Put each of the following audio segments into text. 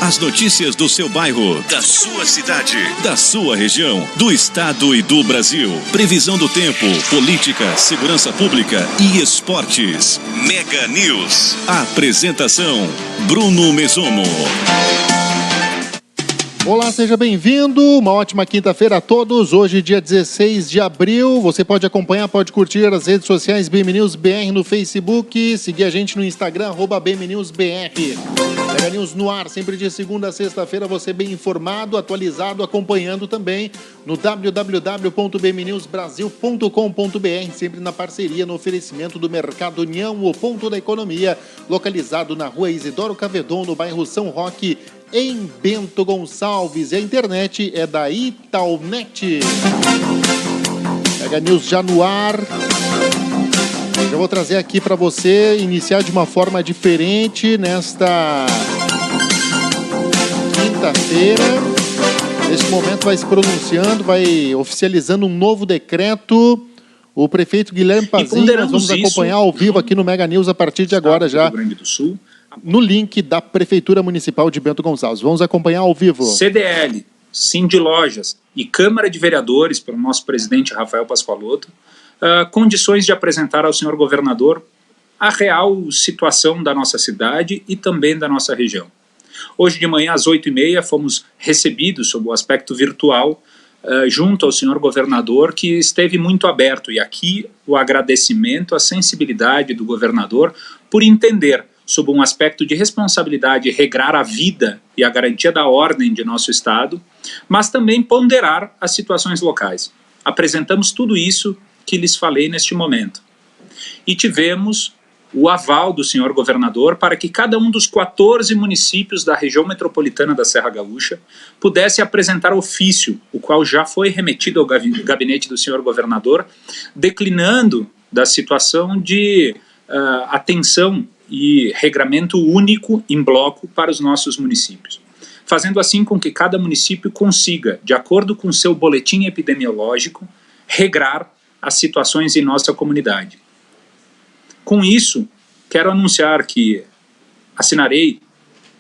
As notícias do seu bairro, da sua cidade, da sua região, do estado e do Brasil. Previsão do tempo, política, segurança pública e esportes. Mega News. Apresentação: Bruno Mesomo. Olá, seja bem-vindo, uma ótima quinta-feira a todos. Hoje, dia 16 de abril, você pode acompanhar, pode curtir as redes sociais BMNewsBR no Facebook, seguir a gente no Instagram, @BMNewsBR. Mega News no ar, sempre de segunda a sexta-feira, você bem informado, atualizado, acompanhando também no www.bmnewsbrasil.com.br, sempre na parceria, no oferecimento do Mercado União, o ponto da economia, localizado na rua Isidoro Cavedon, no bairro São Roque, em Bento Gonçalves. E a internet é da Itaúnet. Mega News já no ar. Eu vou trazer aqui para você, iniciar de uma forma diferente nesta quinta-feira. Neste momento vai se pronunciando, vai oficializando um novo decreto. O prefeito Guilherme Pazinho, nós vamos acompanhar ao vivo aqui no Mega News a partir de agora já. Rio Grande do Sul. No link da Prefeitura Municipal de Bento Gonçalves. Vamos acompanhar ao vivo. CDL, Sindilojas e Câmara de Vereadores, pelo nosso presidente Rafael Pascoaloto, condições de apresentar ao senhor governador a real situação da nossa cidade e também da nossa região. Hoje de manhã, às 8h30, fomos recebidos sob o aspecto virtual, junto ao senhor governador, que esteve muito aberto. E aqui o agradecimento, a sensibilidade do governador por entender, sob um aspecto de responsabilidade, regrar a vida e a garantia da ordem de nosso Estado, mas também ponderar as situações locais. Apresentamos tudo isso que lhes falei neste momento. E tivemos o aval do senhor governador para que cada um dos 14 municípios da região metropolitana da Serra Gaúcha pudesse apresentar ofício, o qual já foi remetido ao gabinete do senhor governador, declinando da situação de atenção e regramento único em bloco para os nossos municípios, fazendo assim com que cada município consiga, de acordo com seu boletim epidemiológico, regrar as situações em nossa comunidade. Com isso, quero anunciar que assinarei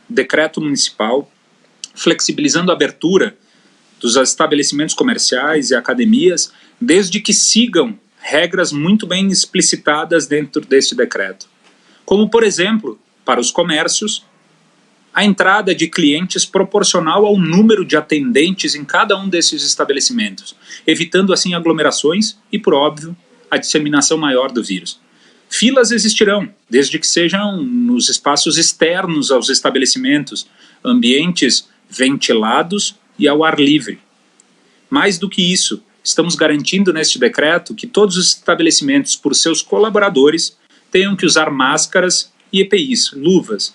decreto municipal flexibilizando a abertura dos estabelecimentos comerciais e academias, desde que sigam regras muito bem explicitadas dentro deste decreto. Como, por exemplo, para os comércios, a entrada de clientes proporcional ao número de atendentes em cada um desses estabelecimentos, evitando assim aglomerações e, por óbvio, a disseminação maior do vírus. Filas existirão, desde que sejam nos espaços externos aos estabelecimentos, ambientes ventilados e ao ar livre. Mais do que isso, estamos garantindo neste decreto que todos os estabelecimentos, por seus colaboradores, tenham que usar máscaras e EPIs, luvas,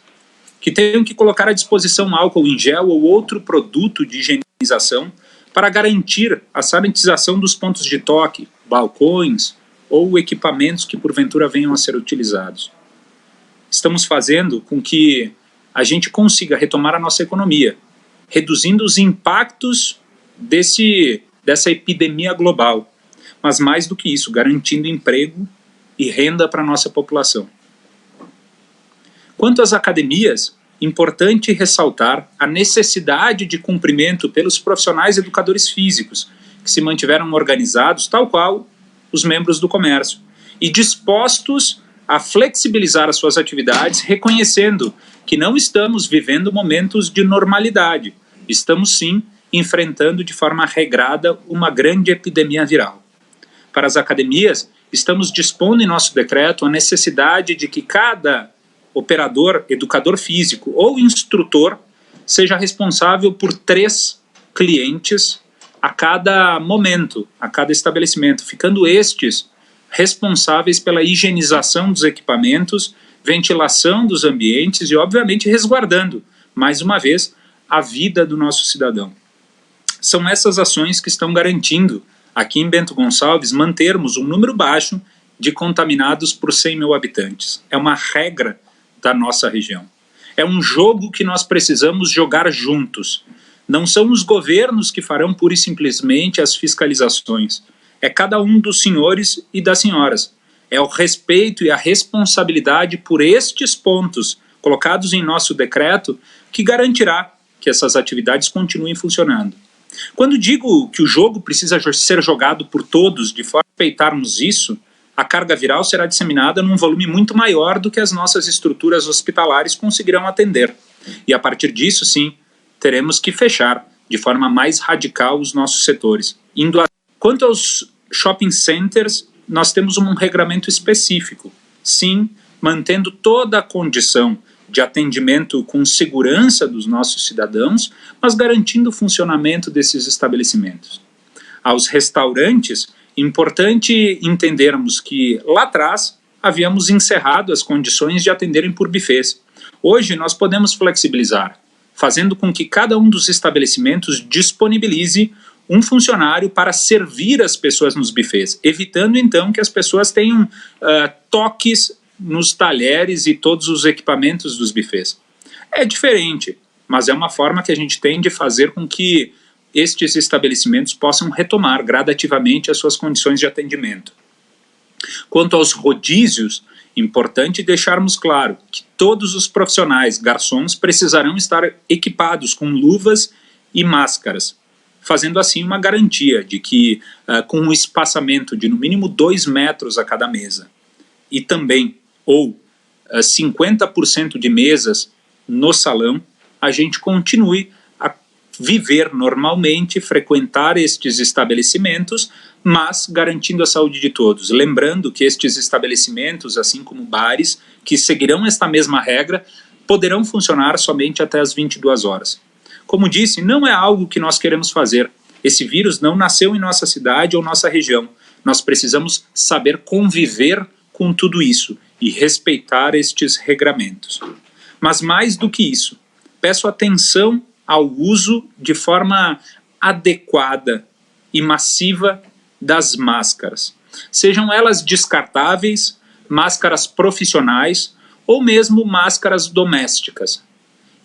que tenham que colocar à disposição álcool em gel ou outro produto de higienização para garantir a sanitização dos pontos de toque, balcões ou equipamentos que porventura venham a ser utilizados. Estamos fazendo com que a gente consiga retomar a nossa economia, reduzindo os impactos dessa epidemia global, mas mais do que isso, garantindo emprego e renda para a nossa população. Quanto às academias, importante ressaltar a necessidade de cumprimento pelos profissionais educadores físicos, que se mantiveram organizados, tal qual os membros do comércio, e dispostos a flexibilizar as suas atividades, reconhecendo que não estamos vivendo momentos de normalidade, estamos sim enfrentando de forma regrada uma grande epidemia viral. Para as academias, estamos dispondo em nosso decreto a necessidade de que cada operador, educador físico ou instrutor seja responsável por 3 clientes a cada momento, a cada estabelecimento, ficando estes responsáveis pela higienização dos equipamentos, ventilação dos ambientes e, obviamente, resguardando, mais uma vez, a vida do nosso cidadão. São essas ações que estão garantindo, aqui em Bento Gonçalves, mantermos um número baixo de contaminados por 100 mil habitantes. É uma regra da nossa região. É um jogo que nós precisamos jogar juntos. Não são os governos que farão pura e simplesmente as fiscalizações. É cada um dos senhores e das senhoras. É o respeito e a responsabilidade por estes pontos colocados em nosso decreto que garantirá que essas atividades continuem funcionando. Quando digo que o jogo precisa ser jogado por todos, de forma a respeitarmos isso, a carga viral será disseminada num volume muito maior do que as nossas estruturas hospitalares conseguirão atender. E a partir disso, sim, teremos que fechar de forma mais radical os nossos setores. Quanto aos shopping centers, nós temos um regramento específico. Sim, mantendo toda a condição de atendimento com segurança dos nossos cidadãos, mas garantindo o funcionamento desses estabelecimentos. Aos restaurantes, importante entendermos que lá atrás havíamos encerrado as condições de atenderem por buffets. Hoje nós podemos flexibilizar, fazendo com que cada um dos estabelecimentos disponibilize um funcionário para servir as pessoas nos buffets, evitando então que as pessoas tenham toques nos talheres e todos os equipamentos dos buffets. É diferente, mas é uma forma que a gente tem de fazer com que estes estabelecimentos possam retomar gradativamente as suas condições de atendimento. Quanto aos rodízios, importante deixarmos claro que todos os profissionais, garçons, precisarão estar equipados com luvas e máscaras, fazendo assim uma garantia de que, com um espaçamento de no mínimo 2 metros a cada mesa, e também, 50% de mesas no salão, a gente continue a viver normalmente, frequentar estes estabelecimentos, mas garantindo a saúde de todos. Lembrando que estes estabelecimentos, assim como bares, que seguirão esta mesma regra, poderão funcionar somente até as 22 horas. Como disse, não é algo que nós queremos fazer. Esse vírus não nasceu em nossa cidade ou nossa região. Nós precisamos saber conviver com tudo isso e respeitar estes regramentos. Mas mais do que isso, peço atenção ao uso de forma adequada e massiva das máscaras. Sejam elas descartáveis, máscaras profissionais ou mesmo máscaras domésticas.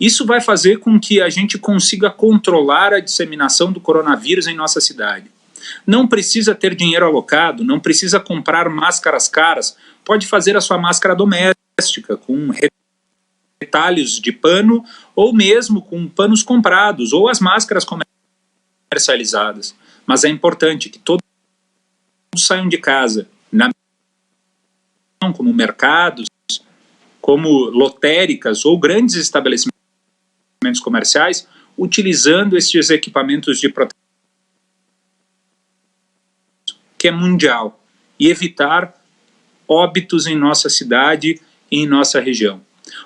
Isso vai fazer com que a gente consiga controlar a disseminação do coronavírus em nossa cidade. Não precisa ter dinheiro alocado, não precisa comprar máscaras caras, pode fazer a sua máscara doméstica com retalhos de pano ou mesmo com panos comprados ou as máscaras comercializadas. Mas é importante que todos saiam de casa, como mercados, como lotéricas ou grandes estabelecimentos comerciais, utilizando estes equipamentos de proteção que é mundial e evitar óbitos em nossa cidade e em nossa região.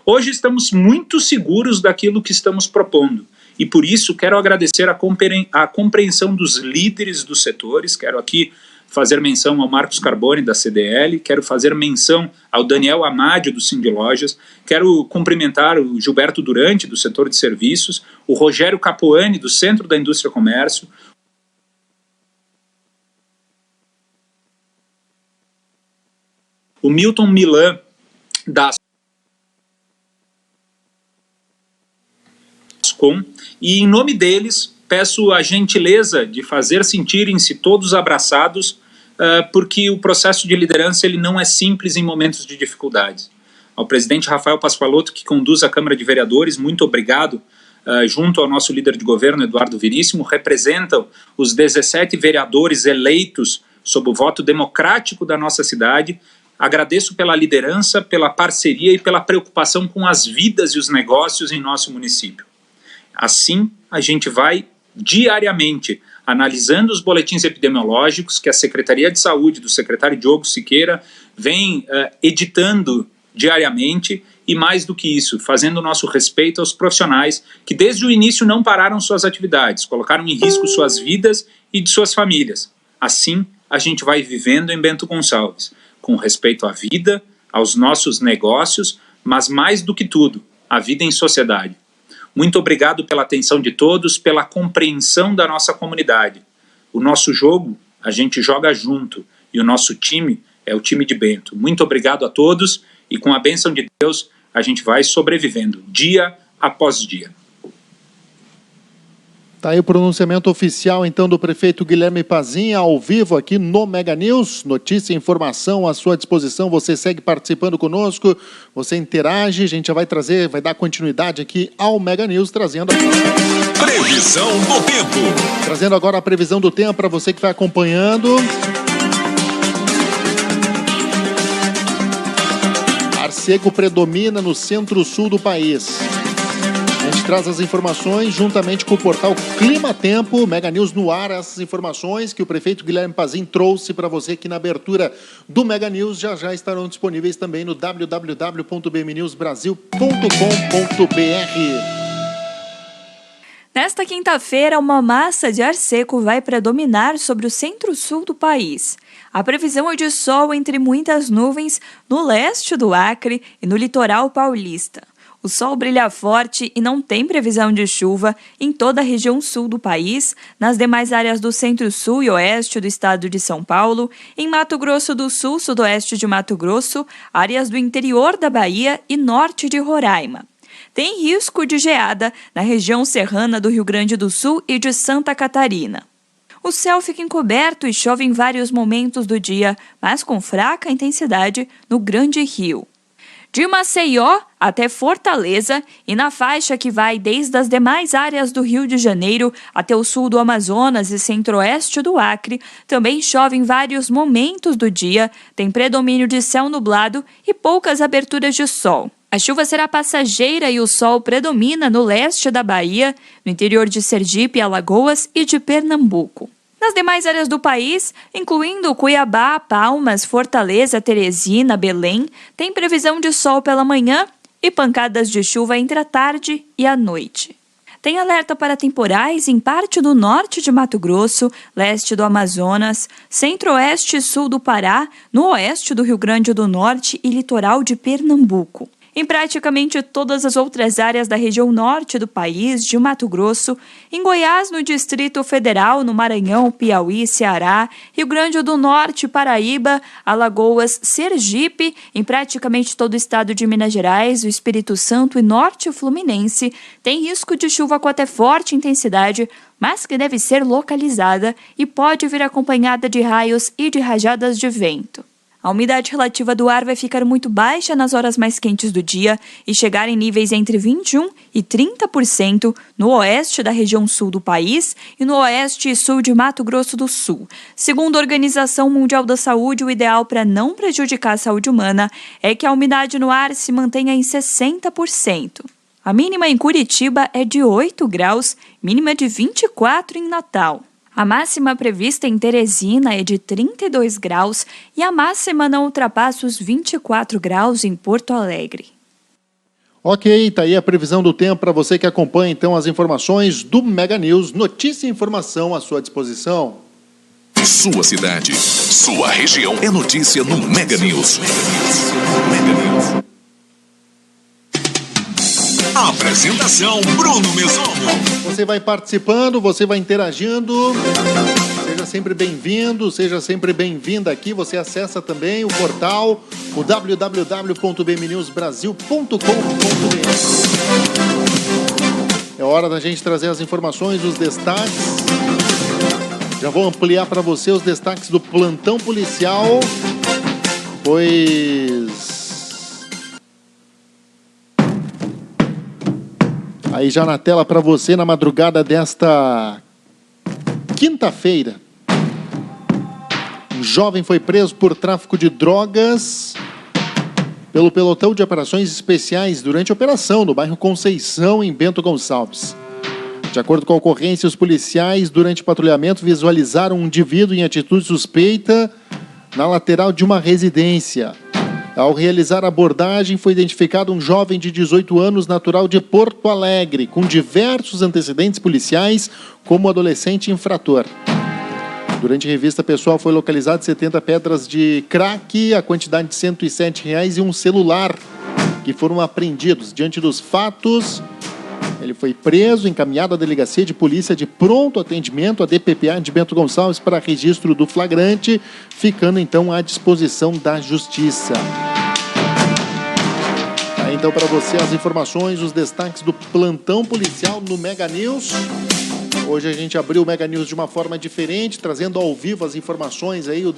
Hoje estamos muito seguros daquilo que estamos propondo e por isso quero agradecer a compreensão dos líderes dos setores, quero aqui fazer menção ao Marcos Carboni da CDL, quero fazer menção ao Daniel Amadio do Cindy Lojas, quero cumprimentar o Gilberto Durante do setor de serviços, o Rogério Capuani do Centro da Indústria e Comércio, o Milton Milan da Ascom, e em nome deles peço a gentileza de fazer sentirem-se todos abraçados, porque o processo de liderança ele não é simples em momentos de dificuldades. Ao presidente Rafael Pascoaloto, que conduz a Câmara de Vereadores, muito obrigado, junto ao nosso líder de governo, Eduardo Veríssimo, representam os 17 vereadores eleitos sob o voto democrático da nossa cidade. Agradeço pela liderança, pela parceria e pela preocupação com as vidas e os negócios em nosso município. Assim, a gente vai diariamente analisando os boletins epidemiológicos que a Secretaria de Saúde do secretário Diogo Siqueira vem editando diariamente e, mais do que isso, fazendo o nosso respeito aos profissionais que desde o início não pararam suas atividades, colocaram em risco suas vidas e de suas famílias. Assim, a gente vai vivendo em Bento Gonçalves, com respeito à vida, aos nossos negócios, mas mais do que tudo, à vida em sociedade. Muito obrigado pela atenção de todos, pela compreensão da nossa comunidade. O nosso jogo, a gente joga junto, e o nosso time é o time de Bento. Muito obrigado a todos, e com a bênção de Deus, a gente vai sobrevivendo, dia após dia. Tá aí o pronunciamento oficial, então, do prefeito Guilherme Pazin, ao vivo aqui no Mega News. Notícia e informação à sua disposição. Você segue participando conosco, você interage. A gente já vai dar continuidade aqui ao Mega News, trazendo Previsão do tempo. Trazendo agora a previsão do tempo para você que está acompanhando. Ar seco predomina no centro-sul do país. A gente traz as informações juntamente com o portal Clima Tempo, Mega News no ar, essas informações que o prefeito Guilherme Pazin trouxe para você aqui na abertura do Mega News, já estarão disponíveis também no www.bmnewsbrasil.com.br. Nesta quinta-feira, uma massa de ar seco vai predominar sobre o centro-sul do país. A previsão é de sol entre muitas nuvens no leste do Acre e no litoral paulista. O sol brilha forte e não tem previsão de chuva em toda a região sul do país, nas demais áreas do centro-sul e oeste do estado de São Paulo, em Mato Grosso do Sul, sudoeste de Mato Grosso, áreas do interior da Bahia e norte de Roraima. Tem risco de geada na região serrana do Rio Grande do Sul e de Santa Catarina. O céu fica encoberto e chove em vários momentos do dia, mas com fraca intensidade no Grande Rio. De Maceió até Fortaleza e na faixa que vai desde as demais áreas do Rio de Janeiro até o sul do Amazonas e centro-oeste do Acre, também chove em vários momentos do dia, tem predomínio de céu nublado e poucas aberturas de sol. A chuva será passageira e o sol predomina no leste da Bahia, no interior de Sergipe, Alagoas e de Pernambuco. Nas demais áreas do país, incluindo Cuiabá, Palmas, Fortaleza, Teresina, Belém, tem previsão de sol pela manhã e pancadas de chuva entre a tarde e a noite. Tem alerta para temporais em parte do norte de Mato Grosso, leste do Amazonas, centro-oeste e sul do Pará, no oeste do Rio Grande do Norte e litoral de Pernambuco. Em praticamente todas as outras áreas da região norte do país, de Mato Grosso, em Goiás, no Distrito Federal, no Maranhão, Piauí, Ceará, Rio Grande do Norte, Paraíba, Alagoas, Sergipe, em praticamente todo o estado de Minas Gerais, o Espírito Santo e Norte Fluminense, tem risco de chuva com até forte intensidade, mas que deve ser localizada e pode vir acompanhada de raios e de rajadas de vento. A umidade relativa do ar vai ficar muito baixa nas horas mais quentes do dia e chegar em níveis entre 21% e 30% no oeste da região sul do país e no oeste e sul de Mato Grosso do Sul. Segundo a Organização Mundial da Saúde, o ideal para não prejudicar a saúde humana é que a umidade no ar se mantenha em 60%. A mínima em Curitiba é de 8 graus, mínima de 24 em Natal. A máxima prevista em Teresina é de 32 graus e a máxima não ultrapassa os 24 graus em Porto Alegre. Ok, tá aí a previsão do tempo para você que acompanha então as informações do Mega News. Notícia e informação à sua disposição. Sua cidade, sua região é notícia no Mega News. Mega News. Apresentação Bruno Mesomo. Você vai participando, você vai interagindo. Seja sempre bem-vindo, seja sempre bem-vinda aqui. Você acessa também o portal, o www.bmnewsbrasil.com.br. É hora da gente trazer as informações, os destaques. Já vou ampliar para você os destaques do plantão policial, pois aí já na tela para você na madrugada desta quinta-feira. Um jovem foi preso por tráfico de drogas pelo pelotão de operações especiais durante a operação no bairro Conceição, em Bento Gonçalves. De acordo com a ocorrência, os policiais, durante o patrulhamento, visualizaram um indivíduo em atitude suspeita na lateral de uma residência. Ao realizar a abordagem, foi identificado um jovem de 18 anos, natural de Porto Alegre, com diversos antecedentes policiais, como adolescente infrator. Durante a revista pessoal, foi localizado 70 pedras de crack, a quantidade de R$ 107,00 e um celular, que foram apreendidos. Diante dos fatos, ele foi preso, encaminhado à Delegacia de Polícia de Pronto Atendimento, a DPPA de Bento Gonçalves, para registro do flagrante, ficando então à disposição da Justiça. Aí, então, para você as informações, os destaques do plantão policial no Mega News. Hoje a gente abriu o Mega News de uma forma diferente, trazendo ao vivo as informações aí, o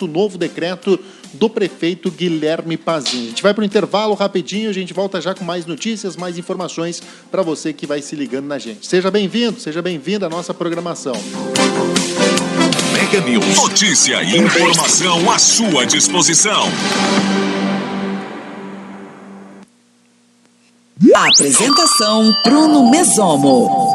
novo decreto do prefeito Guilherme Pazin. A gente vai para o intervalo rapidinho, a gente volta já com mais notícias, mais informações para você que vai se ligando na gente. Seja bem-vindo, seja bem-vinda à nossa programação. Mega News. Notícia e informação à sua disposição. Apresentação Bruno Mesomo.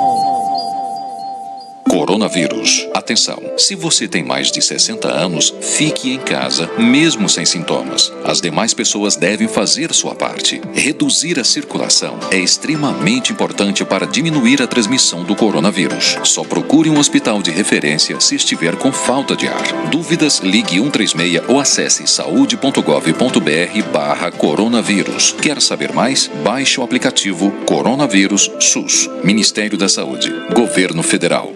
Coronavírus. Atenção, se você tem mais de 60 anos, fique em casa, mesmo sem sintomas. As demais pessoas devem fazer sua parte. Reduzir a circulação é extremamente importante para diminuir a transmissão do coronavírus. Só procure um hospital de referência se estiver com falta de ar. Dúvidas? Ligue 136 ou acesse saude.gov.br/coronavírus. Quer saber mais? Baixe o aplicativo Coronavírus SUS. Ministério da Saúde. Governo Federal.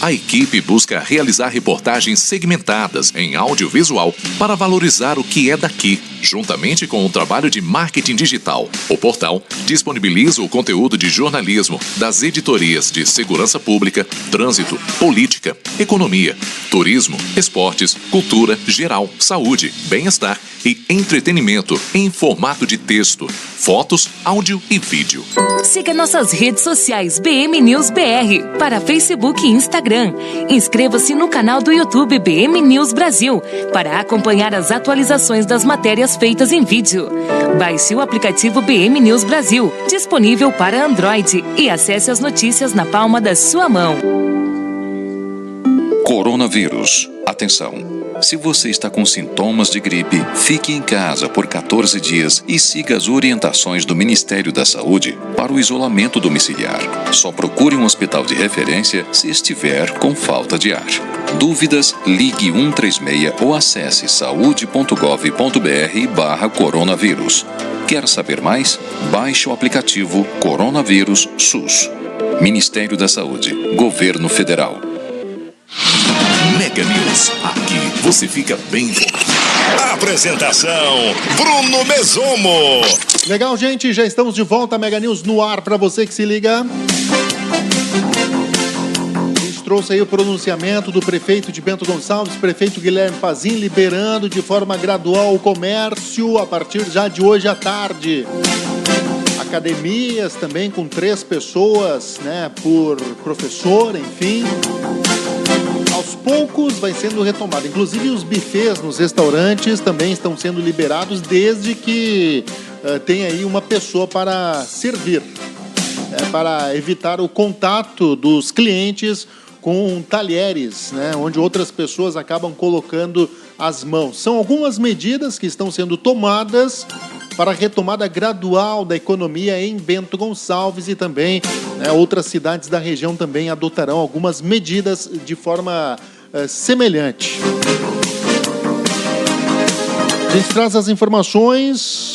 A equipe busca realizar reportagens segmentadas em audiovisual para valorizar o que é daqui, juntamente com o trabalho de marketing digital. O portal disponibiliza o conteúdo de jornalismo das editorias de segurança pública, trânsito, política, economia, turismo, esportes, cultura, geral, saúde, bem-estar e entretenimento em formato de texto, fotos, áudio e vídeo. Siga nossas redes sociais BM News BR para Facebook e Instagram. Inscreva-se no canal do YouTube BM News Brasil para acompanhar as atualizações das matérias feitas em vídeo. Baixe o aplicativo BM News Brasil, disponível para Android, e acesse as notícias na palma da sua mão. Coronavírus. Atenção. Se você está com sintomas de gripe, fique em casa por 14 dias e siga as orientações do Ministério da Saúde para o isolamento domiciliar. Só procure um hospital de referência se estiver com falta de ar. Dúvidas? Ligue 136 ou acesse saude.gov.br/coronavírus. Quer saber mais? Baixe o aplicativo Coronavírus SUS. Ministério da Saúde. Governo Federal. Mega News. Aqui você fica bem informado. Apresentação Bruno Mesomo. Legal, gente, já estamos de volta. Mega News no ar para você que se liga. A gente trouxe aí o pronunciamento do prefeito de Bento Gonçalves, prefeito Guilherme Pazin, liberando de forma gradual o comércio a partir já de hoje à tarde. Academias também com 3 pessoas, né, por professor, enfim. Aos poucos vai sendo retomado. Inclusive os bufês nos restaurantes também estão sendo liberados desde que tenha aí uma pessoa para servir, para evitar o contato dos clientes com talheres, né, onde outras pessoas acabam colocando as mãos. São algumas medidas que estão sendo tomadas para a retomada gradual da economia em Bento Gonçalves e também, né, outras cidades da região também adotarão algumas medidas de forma semelhante. A gente traz as informações,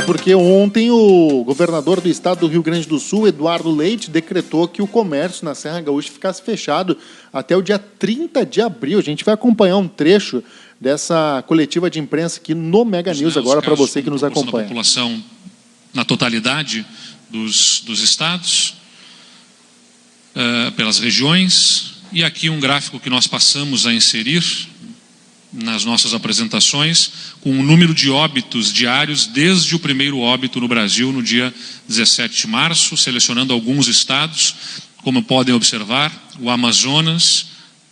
porque ontem o governador do estado do Rio Grande do Sul, Eduardo Leite, decretou que o comércio na Serra Gaúcha ficasse fechado até o dia 30 de abril. A gente vai acompanhar um trecho dessa coletiva de imprensa aqui no Mega News agora para você que nos acompanha. A população na totalidade dos estados, pelas regiões, e aqui um gráfico que nós passamos a inserir nas nossas apresentações, com o número de óbitos diários desde o primeiro óbito no Brasil, no dia 17 de março, selecionando alguns estados. Como podem observar, o Amazonas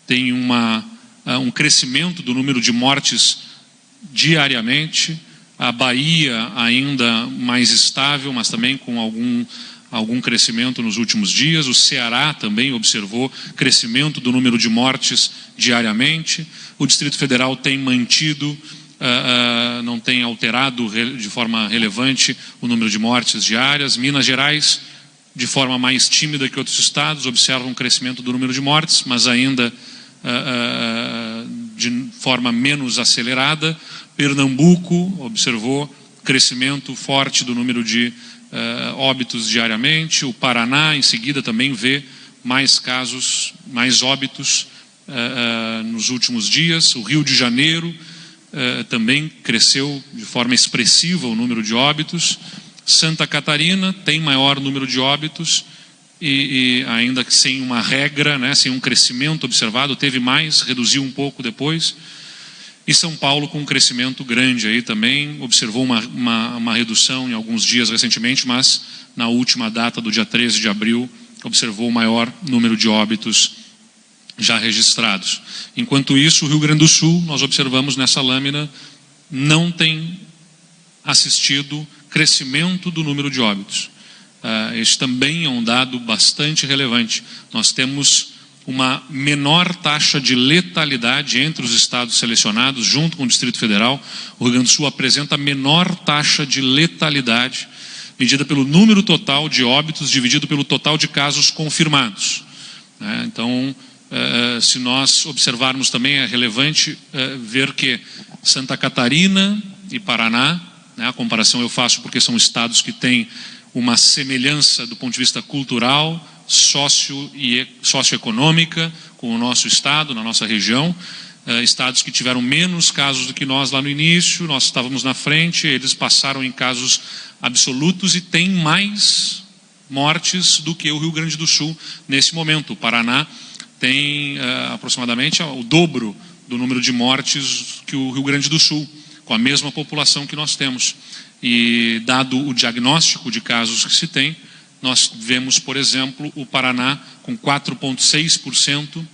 tem um crescimento do número de mortes diariamente, a Bahia ainda mais estável, mas também com algum crescimento nos últimos dias. O Ceará também observou crescimento do número de mortes diariamente. O Distrito Federal tem mantido, não tem alterado de forma relevante o número de mortes diárias. Minas Gerais, de forma mais tímida que outros estados, observa um crescimento do número de mortes, mas ainda de forma menos acelerada. Pernambuco observou crescimento forte do número de óbitos diariamente. O Paraná, em seguida, também vê mais casos, mais óbitos nos últimos dias. O Rio de Janeiro também cresceu de forma expressiva o número de óbitos. Santa Catarina tem maior número de óbitos e ainda que sem uma regra, né, sem um crescimento observado, teve mais, reduziu um pouco depois. E São Paulo com um crescimento grande aí também, observou uma redução em alguns dias recentemente, mas na última data do dia 13 de abril, observou o maior número de óbitos já registrados. Enquanto isso, o Rio Grande do Sul, nós observamos nessa lâmina, não tem assistido crescimento do número de óbitos. Este também é um dado bastante relevante. Nós temos uma menor taxa de letalidade entre os estados selecionados, junto com o Distrito Federal. O Rio Grande do Sul apresenta a menor taxa de letalidade, medida pelo número total de óbitos, dividido pelo total de casos confirmados. Então, se nós observarmos também, é relevante ver que Santa Catarina e Paraná, a comparação eu faço porque são estados que têm uma semelhança do ponto de vista cultural, socioeconômica com o nosso estado, na nossa região. Estados que tiveram menos casos do que nós lá no início, nós estávamos na frente, eles passaram em casos absolutos e têm mais mortes do que o Rio Grande do Sul nesse momento. O Paraná tem aproximadamente o dobro do número de mortes que o Rio Grande do Sul, com a mesma população que nós temos. E dado o diagnóstico de casos que se tem, nós vemos, por exemplo, o Paraná com 4,6%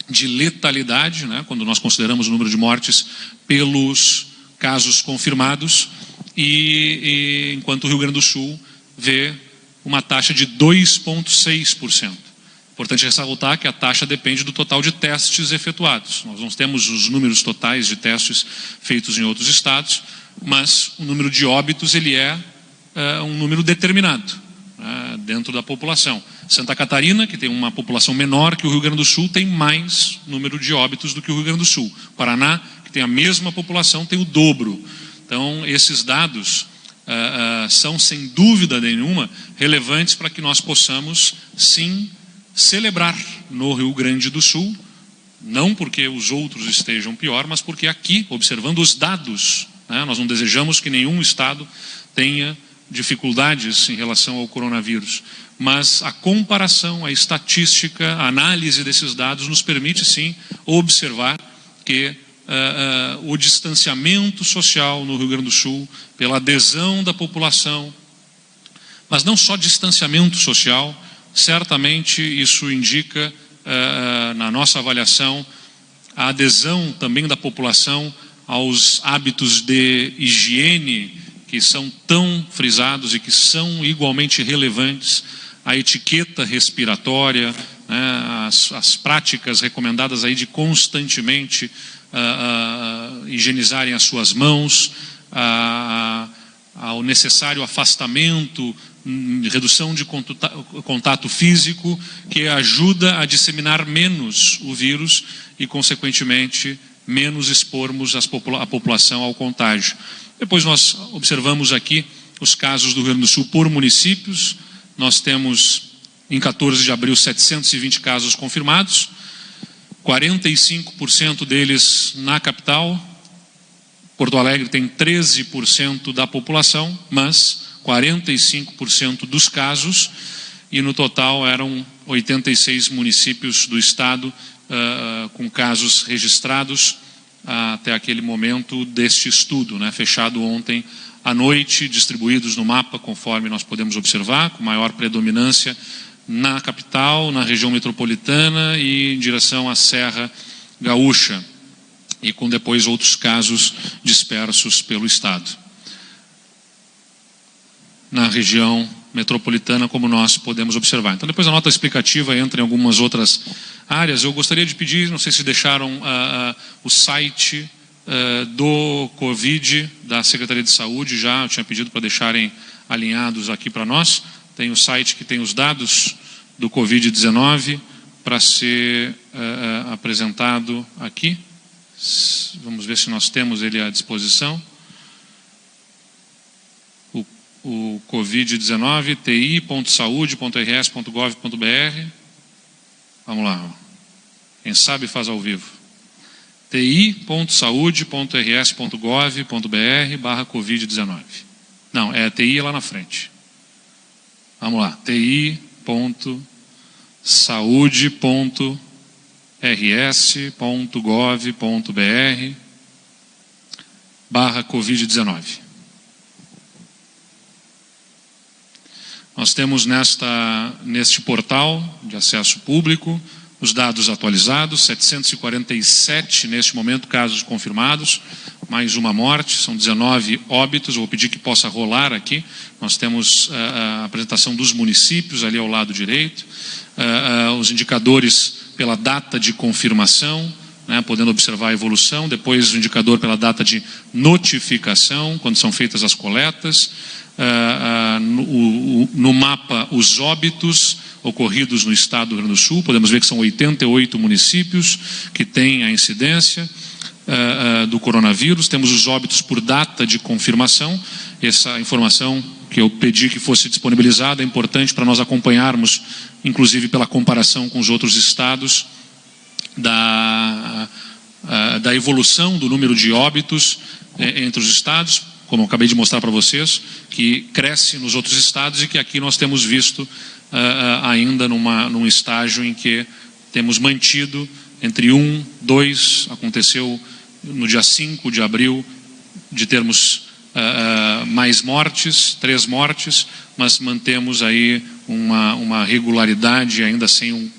de letalidade, né, quando nós consideramos o número de mortes pelos casos confirmados, e enquanto o Rio Grande do Sul vê uma taxa de 2,6%. Importante ressaltar que a taxa depende do total de testes efetuados. Nós não temos os números totais de testes feitos em outros estados, mas o número de óbitos ele é um número determinado dentro da população. Santa Catarina, que tem uma população menor que o Rio Grande do Sul, tem mais número de óbitos do que o Rio Grande do Sul. Paraná, que tem a mesma população, tem o dobro. Então, esses dados são, sem dúvida nenhuma, relevantes para que nós possamos, sim, celebrar no Rio Grande do Sul, não porque os outros estejam pior, mas porque aqui, observando os dados, nós não desejamos que nenhum estado tenha dificuldades em relação ao coronavírus, mas a comparação, a estatística, a análise desses dados nos permite sim observar que o distanciamento social no Rio Grande do Sul, pela adesão da população, mas não só distanciamento social, certamente isso indica, na nossa avaliação, a adesão também da população aos hábitos de higiene que são tão frisados e que são igualmente relevantes, a etiqueta respiratória, as práticas recomendadas aí de constantemente higienizarem as suas mãos, ao necessário afastamento, redução de contato físico, que ajuda a disseminar menos o vírus e, consequentemente, menos expormos a população ao contágio. Depois nós observamos aqui os casos do Rio Grande do Sul por municípios. Nós temos, em 14 de abril, 720 casos confirmados, 45% deles na capital. Porto Alegre tem 13% da população, mas 45% dos casos, e no total eram 86 municípios do estado com casos registrados até aquele momento deste estudo, fechado ontem à noite, distribuídos no mapa, conforme nós podemos observar, com maior predominância na capital, na região metropolitana e em direção à Serra Gaúcha, e com depois outros casos dispersos pelo estado. Na região metropolitana, como nós podemos observar. Então, depois a nota explicativa entra em algumas outras áreas. Eu gostaria de pedir, não sei se deixaram o site do Covid, da Secretaria de Saúde, já eu tinha pedido para deixarem alinhados aqui para nós. Tem o site que tem os dados do Covid-19 para ser apresentado aqui. Vamos ver se nós temos ele à disposição. O Covid-19, ti.saude.rs.gov.br. Vamos lá. Quem sabe faz ao vivo. ti.saude.rs.gov.br/Covid-19. Não, é TI lá na frente. Vamos lá. ti.saude.rs.gov.br/Covid-19. Nós temos neste portal de acesso público os dados atualizados, 747 neste momento casos confirmados, mais uma morte, são 19 óbitos. Eu vou pedir que possa rolar aqui. Nós temos a apresentação dos municípios ali ao lado direito, os indicadores pela data de confirmação, né, podendo observar a evolução, depois o indicador pela data de notificação, quando são feitas as coletas, no mapa os óbitos ocorridos no estado do Rio Grande do Sul. Podemos ver que são 88 municípios que têm a incidência do coronavírus. Temos os óbitos por data de confirmação. Essa informação que eu pedi que fosse disponibilizada é importante para nós acompanharmos, inclusive pela comparação com os outros estados, da evolução do número de óbitos entre os estados, como eu acabei de mostrar para vocês, que cresce nos outros estados e que aqui nós temos visto ainda num estágio em que temos mantido entre 1, 2, aconteceu no dia 5 de abril de termos mais mortes, 3 mortes, mas mantemos aí uma regularidade ainda sem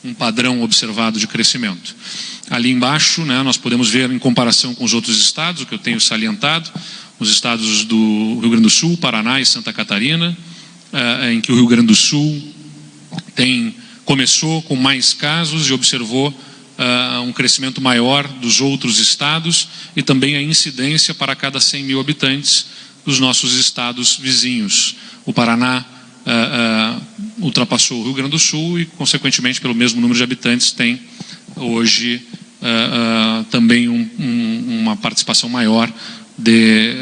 um padrão observado de crescimento. Ali embaixo, né, nós podemos ver em comparação com os outros estados, o que eu tenho salientado, os estados do Rio Grande do Sul, Paraná e Santa Catarina, em que o Rio Grande do Sul começou com mais casos e observou um crescimento maior dos outros estados e também a incidência para cada 100 mil habitantes dos nossos estados vizinhos. O Paraná ultrapassou o Rio Grande do Sul e, consequentemente, pelo mesmo número de habitantes, tem hoje também uma participação maior de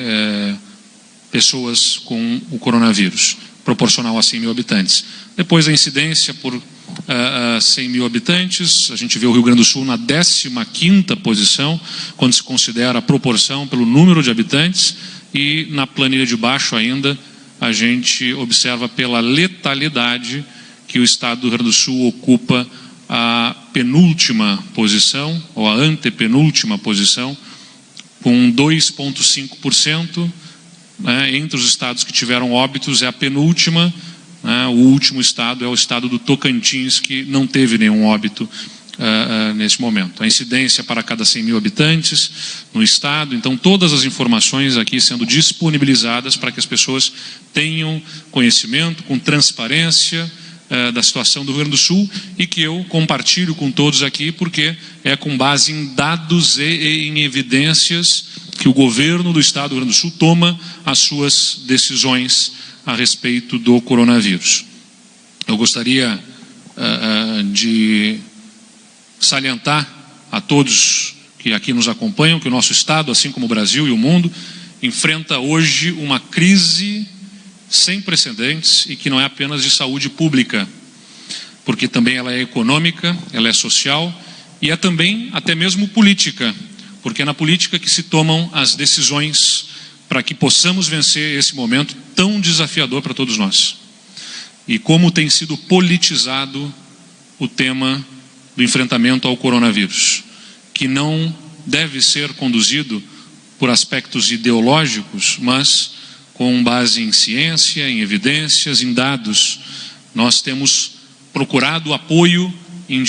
pessoas com o coronavírus, proporcional a 100 mil habitantes. Depois a incidência por 100 mil habitantes, a gente vê o Rio Grande do Sul na 15ª posição, quando se considera a proporção pelo número de habitantes, e na planilha de baixo ainda, a gente observa pela letalidade que o estado do Rio Grande do Sul ocupa a penúltima posição, ou a antepenúltima posição, com 2,5%, né, entre os estados que tiveram óbitos é a penúltima, né, o último estado é o estado do Tocantins, que não teve nenhum óbito nesse momento. A incidência para cada 100 mil habitantes no estado, então todas as informações aqui sendo disponibilizadas para que as pessoas tenham conhecimento com transparência da situação do Rio Grande do Sul, e que eu compartilho com todos aqui, porque é com base em dados e em evidências que o governo do estado do Rio Grande do Sul toma as suas decisões a respeito do coronavírus. Eu gostaria de salientar a todos que aqui nos acompanham que o nosso estado, assim como o Brasil e o mundo, enfrenta hoje uma crise sem precedentes e que não é apenas de saúde pública, porque também ela é econômica, ela é social e é também até mesmo política, porque é na política que se tomam as decisões para que possamos vencer esse momento tão desafiador para todos nós. E como tem sido politizado o tema do enfrentamento ao coronavírus, que não deve ser conduzido por aspectos ideológicos, mas com base em ciência, em evidências, em dados. Nós temos procurado apoio em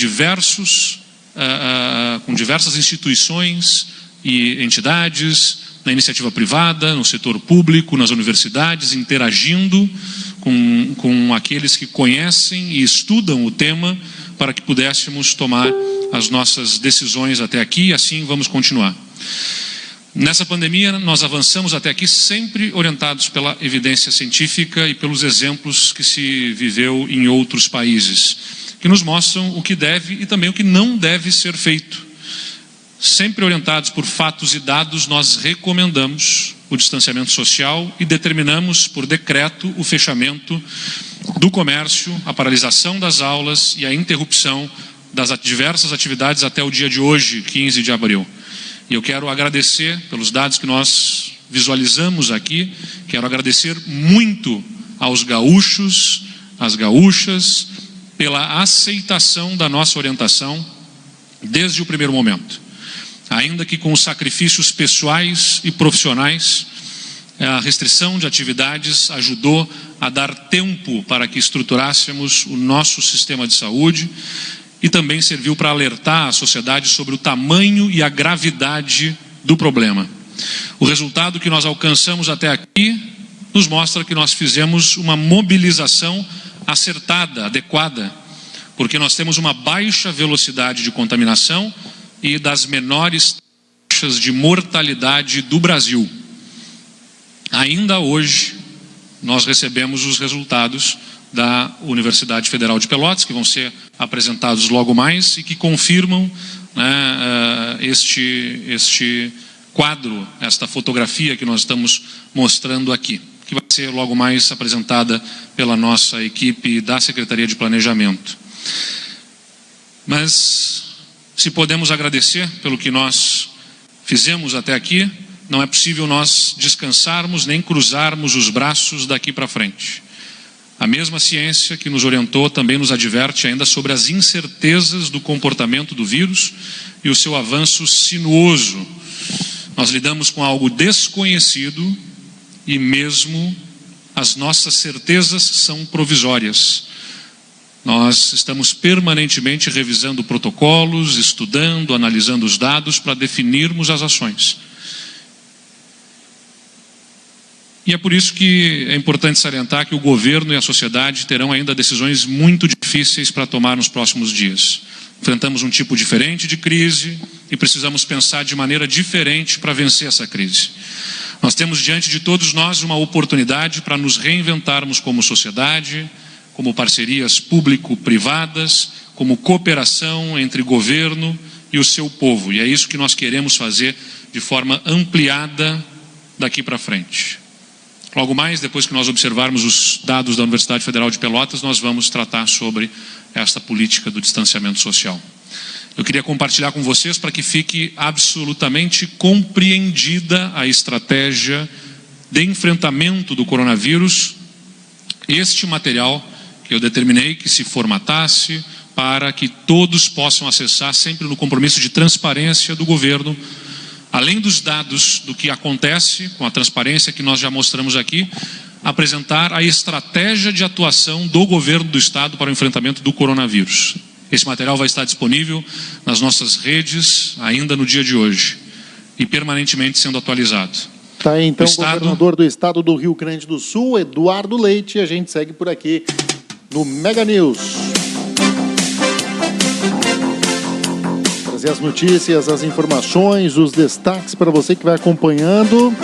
com diversas instituições e entidades, na iniciativa privada, no setor público, nas universidades, interagindo com aqueles que conhecem e estudam o tema, para que pudéssemos tomar as nossas decisões até aqui, e assim vamos continuar. Nessa pandemia, nós avançamos até aqui sempre orientados pela evidência científica e pelos exemplos que se viveu em outros países, que nos mostram o que deve e também o que não deve ser feito. sempre orientados por fatos e dados, nós recomendamos o distanciamento social e determinamos por decreto o fechamento do comércio, a paralisação das aulas e a interrupção das diversas atividades até o dia de hoje, 15 de abril. E eu quero agradecer pelos dados que nós visualizamos aqui, quero agradecer muito aos gaúchos, às gaúchas, pela aceitação da nossa orientação desde o primeiro momento. Ainda que com sacrifícios pessoais e profissionais, a restrição de atividades ajudou a dar tempo para que estruturássemos o nosso sistema de saúde e também serviu para alertar a sociedade sobre o tamanho e a gravidade do problema. O resultado que nós alcançamos até aqui nos mostra que nós fizemos uma mobilização acertada, adequada, porque nós temos uma baixa velocidade de contaminação e das menores taxas de mortalidade do Brasil. Ainda hoje, nós recebemos os resultados da Universidade Federal de Pelotas, que vão ser apresentados logo mais e que confirmam, né, este quadro, esta fotografia que nós estamos mostrando aqui, que vai ser logo mais apresentada pela nossa equipe da Secretaria de Planejamento. Mas, se podemos agradecer pelo que nós fizemos até aqui, não é possível nós descansarmos nem cruzarmos os braços daqui para frente. A mesma ciência que nos orientou também nos adverte ainda sobre as incertezas do comportamento do vírus e o seu avanço sinuoso. Nós lidamos com algo desconhecido e mesmo as nossas certezas são provisórias. Nós estamos permanentemente revisando protocolos, estudando, analisando os dados para definirmos as ações. E é por isso que é importante salientar que o governo e a sociedade terão ainda decisões muito difíceis para tomar nos próximos dias. Enfrentamos um tipo diferente de crise e precisamos pensar de maneira diferente para vencer essa crise. Nós temos diante de todos nós uma oportunidade para nos reinventarmos como sociedade, como parcerias público-privadas, como cooperação entre governo e o seu povo. E é isso que nós queremos fazer de forma ampliada daqui para frente. Logo mais, depois que nós observarmos os dados da Universidade Federal de Pelotas, nós vamos tratar sobre esta política do distanciamento social. Eu queria compartilhar com vocês para que fique absolutamente compreendida a estratégia de enfrentamento do coronavírus, este material que eu determinei que se formatasse para que todos possam acessar sempre no compromisso de transparência do governo, além dos dados do que acontece, com a transparência que nós já mostramos aqui, apresentar a estratégia de atuação do governo do estado para o enfrentamento do coronavírus. Esse material vai estar disponível nas nossas redes ainda no dia de hoje e permanentemente sendo atualizado. Tá aí, então, o governador do estado do Rio Grande do Sul, Eduardo Leite, a gente segue por aqui no Mega News. Trazer as notícias, as informações, os destaques para você que vai acompanhando.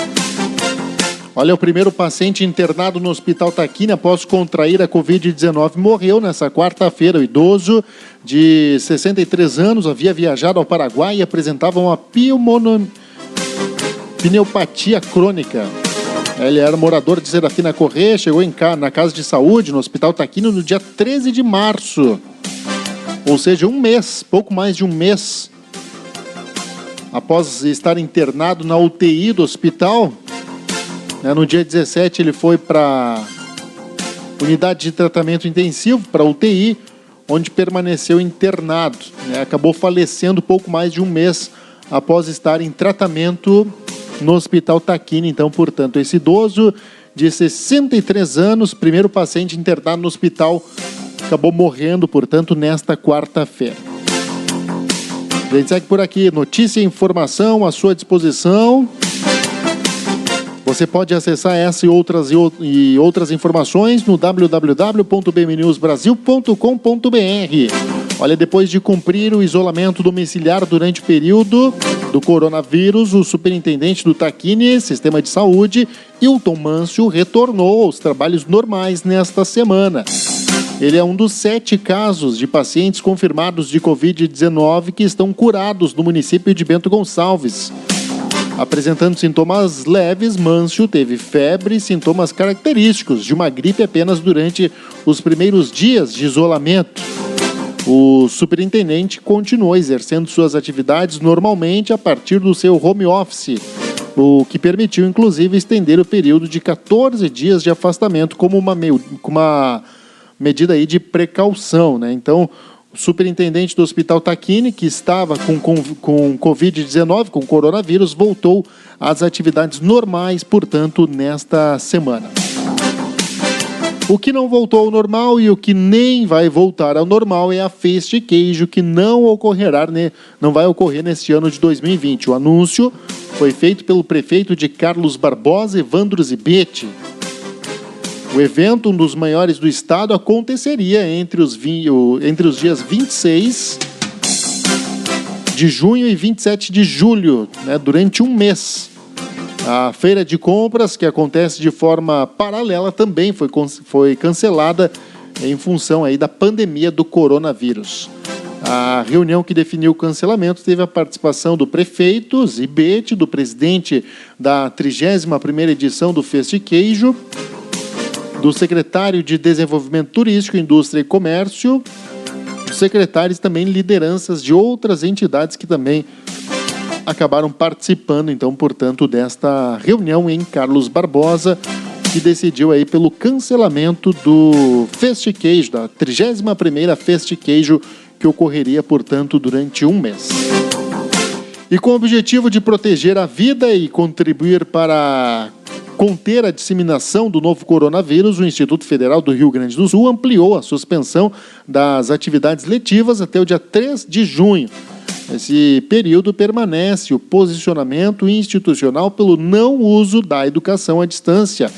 Olha, o primeiro paciente internado no Hospital Taquini após contrair a Covid-19 morreu nessa quarta-feira. O idoso de 63 anos havia viajado ao Paraguai e apresentava uma pneumopatia crônica. Ele era morador de Serafina Corrêa, chegou na casa de saúde, no Hospital Taquini, no dia 13 de março. Ou seja, um mês, pouco mais de um mês. Após estar internado na UTI do hospital, no dia 17 ele foi para unidade de tratamento intensivo, para UTI, onde permaneceu internado. Acabou falecendo pouco mais de um mês após estar em tratamento no Hospital Taquini. Então, portanto, esse idoso de 63 anos, primeiro paciente internado no hospital, acabou morrendo, portanto, nesta quarta-feira. A gente segue por aqui, notícia e informação à sua disposição. Você pode acessar essa e outras informações no www.bmnewsbrasil.com.br. Olha, depois de cumprir o isolamento domiciliar durante o período do coronavírus, o superintendente do Taquini, Sistema de Saúde, Hilton Mâncio, retornou aos trabalhos normais nesta semana. Ele é um dos 7 casos de pacientes confirmados de Covid-19 que estão curados no município de Bento Gonçalves. Apresentando sintomas leves, Mâncio teve febre e sintomas característicos de uma gripe apenas durante os primeiros dias de isolamento. O superintendente continuou exercendo suas atividades normalmente a partir do seu home office, o que permitiu, inclusive, estender o período de 14 dias de afastamento como uma medida aí de precaução, né? Então, o superintendente do Hospital Tacchini, que estava com Covid-19, com coronavírus, voltou às atividades normais, portanto, nesta semana. O que não voltou ao normal e o que nem vai voltar ao normal é a Fest Queijo, que não vai ocorrer neste ano de 2020. O anúncio foi feito pelo prefeito de Carlos Barbosa, Evandro Zibetti. O evento, um dos maiores do estado, aconteceria entre os dias 26 de junho e 27 de julho, né, durante um mês. A feira de compras, que acontece de forma paralela, também foi cancelada em função aí da pandemia do coronavírus. A reunião que definiu o cancelamento teve a participação do prefeito Zibetti, do presidente da 31ª edição do Fest Queijo, do secretário de Desenvolvimento Turístico, Indústria e Comércio, dos secretários também lideranças de outras entidades que também acabaram participando, então, portanto, desta reunião em Carlos Barbosa, que decidiu aí pelo cancelamento do Fest Queijo, da 31ª Fest Queijo, que ocorreria, portanto, durante um mês. E com o objetivo de proteger a vida e contribuir para conter a disseminação do novo coronavírus, o Instituto Federal do Rio Grande do Sul ampliou a suspensão das atividades letivas até o dia 3 de junho. Nesse período permanece o posicionamento institucional pelo não uso da educação à distância,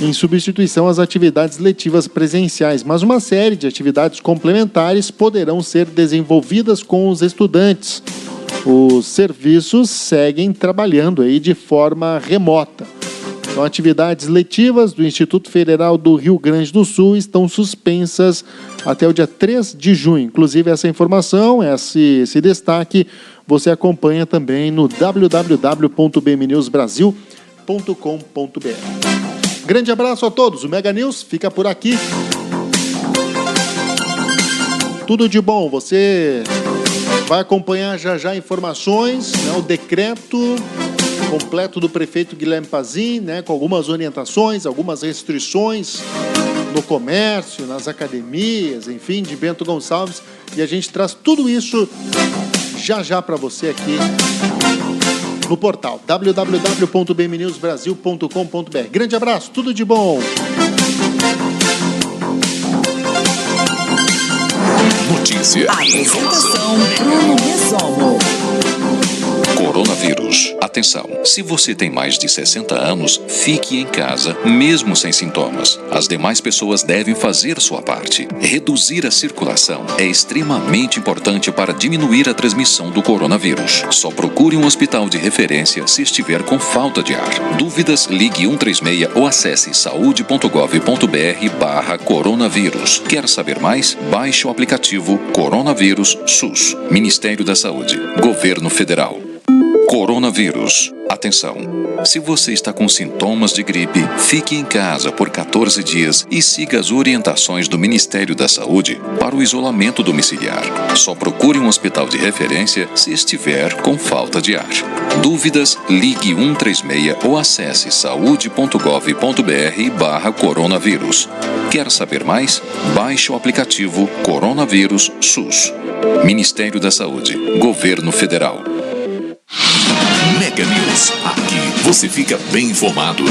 em substituição às atividades letivas presenciais, mas uma série de atividades complementares poderão ser desenvolvidas com os estudantes. Os serviços seguem trabalhando aí de forma remota. Então, atividades letivas do Instituto Federal do Rio Grande do Sul estão suspensas até o dia 3 de junho. Inclusive, essa informação, esse destaque, você acompanha também no www.bmnewsbrasil.com.br. Grande abraço a todos. O Mega News fica por aqui. Tudo de bom. Você vai acompanhar já informações, né, o decreto completo do prefeito Guilherme Pazin, né, com algumas orientações, algumas restrições no comércio, nas academias, enfim, de Bento Gonçalves. E a gente traz tudo isso já para você aqui no portal www.bmnewsbrasil.com.br. Grande abraço, tudo de bom! Notícia. Apresentação Bruno Mesomo. Coronavírus. Atenção, se você tem mais de 60 anos, fique em casa, mesmo sem sintomas. As demais pessoas devem fazer sua parte. Reduzir a circulação é extremamente importante para diminuir a transmissão do coronavírus. Só procure um hospital de referência se estiver com falta de ar. Dúvidas? Ligue 136 ou acesse saude.gov.br/coronavírus. Quer saber mais? Baixe o aplicativo Coronavírus SUS. Ministério da Saúde. Governo Federal. Coronavírus. Atenção! Se você está com sintomas de gripe, fique em casa por 14 dias e siga as orientações do Ministério da Saúde para o isolamento domiciliar. Só procure um hospital de referência se estiver com falta de ar. Dúvidas? Ligue 136 ou acesse saude.gov.br/coronavírus. Quer saber mais? Baixe o aplicativo Coronavírus SUS. Ministério da Saúde. Governo Federal. Mega News. Aqui você fica bem informado.